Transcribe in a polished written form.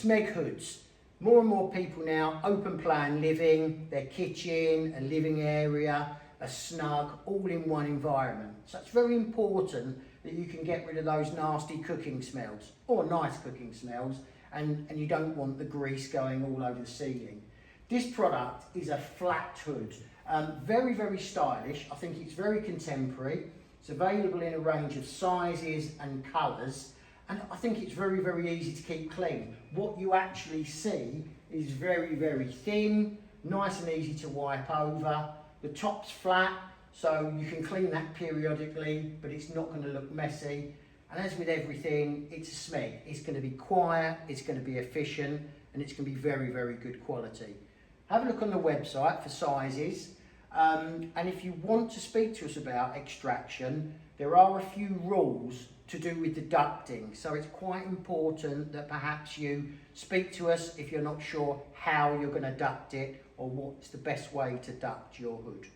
Smeg hoods. More and more people now open plan living, their kitchen, a living area, a snug, all in one environment. So it's very important that you can get rid of those nasty cooking smells, or nice cooking smells, and you don't want the grease going all over the ceiling. This product is a flat hood. Very, very stylish. I think it's very contemporary. It's available in a range of sizes and colours, and I think it's very, very easy to keep clean. What you actually see is very, very thin, nice and easy to wipe over. The top's flat, so you can clean that periodically, but it's not going to look messy. And as with everything, it's a Smeg. It's going to be quiet, it's going to be efficient, and it's going to be very, very good quality. Have a look on the website for sizes. And if you want to speak to us about extraction, there are a few rules to do with the ducting. So it's quite important that perhaps you speak to us if you're not sure how you're going to duct it or what's the best way to duct your hood.